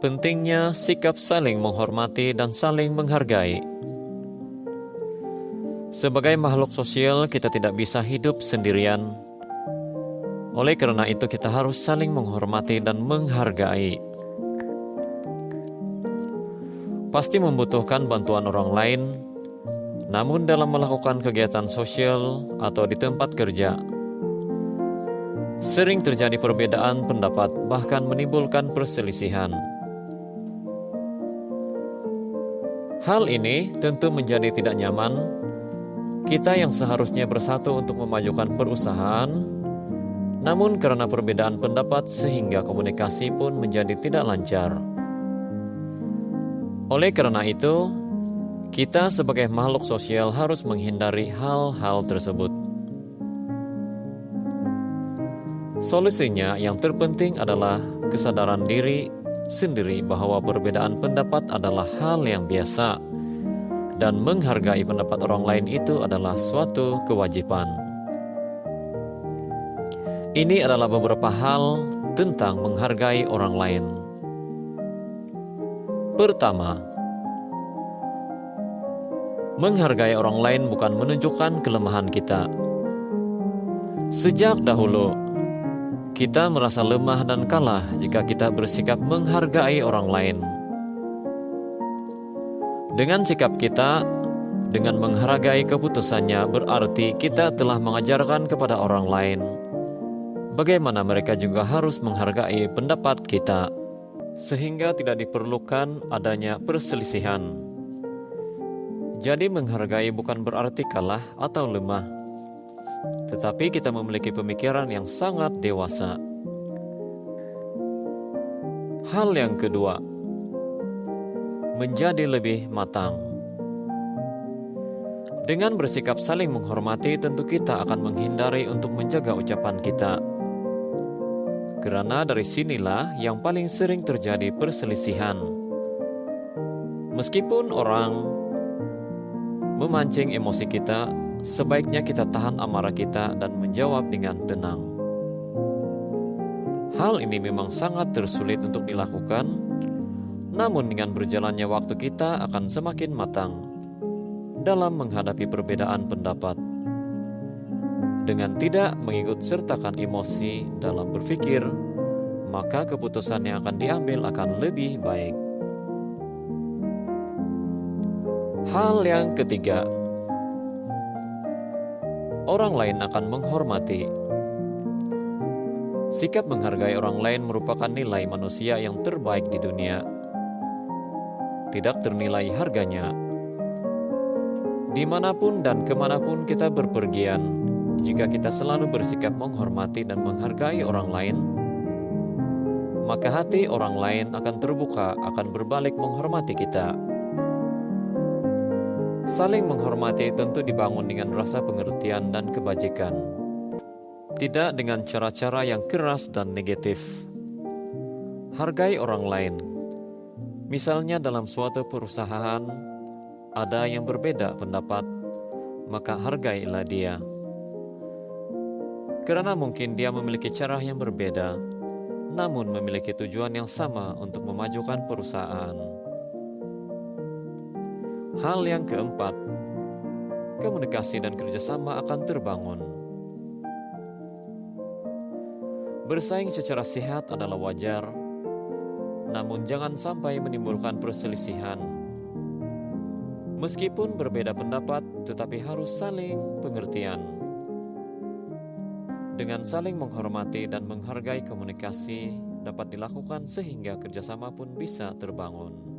pentingnya sikap saling menghormati dan saling menghargai. Sebagai makhluk sosial, kita tidak bisa hidup sendirian. Oleh karena itu, kita harus saling menghormati dan menghargai. Pasti membutuhkan bantuan orang lain, namun dalam melakukan kegiatan sosial atau di tempat kerja, sering terjadi perbedaan pendapat, bahkan menimbulkan perselisihan. Hal ini tentu menjadi tidak nyaman. Kita yang seharusnya bersatu untuk memajukan perusahaan, namun karena perbedaan pendapat sehingga komunikasi pun menjadi tidak lancar. Oleh karena itu, kita sebagai makhluk sosial harus menghindari hal-hal tersebut. Solusinya yang terpenting adalah kesadaran diri sendiri bahwa perbedaan pendapat adalah hal yang biasa, dan menghargai pendapat orang lain itu adalah suatu kewajiban. Ini adalah beberapa hal tentang menghargai orang lain. Pertama, menghargai orang lain bukan menunjukkan kelemahan kita. Sejak dahulu, kita merasa lemah dan kalah jika kita bersikap menghargai orang lain. Dengan sikap kita, dengan menghargai keputusannya, berarti kita telah mengajarkan kepada orang lain bagaimana mereka juga harus menghargai pendapat kita, sehingga tidak diperlukan adanya perselisihan. Jadi menghargai bukan berarti kalah atau lemah, tetapi kita memiliki pemikiran yang sangat dewasa. Hal yang kedua, menjadi lebih matang. Dengan bersikap saling menghormati, tentu kita akan menghindari untuk menjaga ucapan kita. Karena dari sinilah yang paling sering terjadi perselisihan. Meskipun orang memancing emosi kita, sebaiknya kita tahan amarah kita dan menjawab dengan tenang. Hal ini memang sangat tersulit untuk dilakukan, namun dengan berjalannya waktu kita akan semakin matang dalam menghadapi perbedaan pendapat. Dengan tidak mengikut sertakan emosi dalam berpikir, maka keputusan yang akan diambil akan lebih baik. Hal yang ketiga, orang lain akan menghormati. Sikap menghargai orang lain merupakan nilai manusia yang terbaik di dunia. Tidak ternilai harganya. Dimanapun dan kemanapun kita berpergian, jika kita selalu bersikap menghormati dan menghargai orang lain, maka hati orang lain akan terbuka, akan berbalik menghormati kita. Saling menghormati tentu dibangun dengan rasa pengertian dan kebajikan, tidak dengan cara-cara yang keras dan negatif. Hargai orang lain. Misalnya dalam suatu perusahaan, ada yang berbeda pendapat, maka hargailah dia. Karena mungkin dia memiliki cara yang berbeda, namun memiliki tujuan yang sama untuk memajukan perusahaan. Hal yang keempat, komunikasi dan kerjasama akan terbangun. Bersaing secara sehat adalah wajar, namun jangan sampai menimbulkan perselisihan. Meskipun berbeda pendapat, tetapi harus saling pengertian. Dengan saling menghormati dan menghargai, komunikasi dapat dilakukan sehingga kerjasama pun bisa terbangun.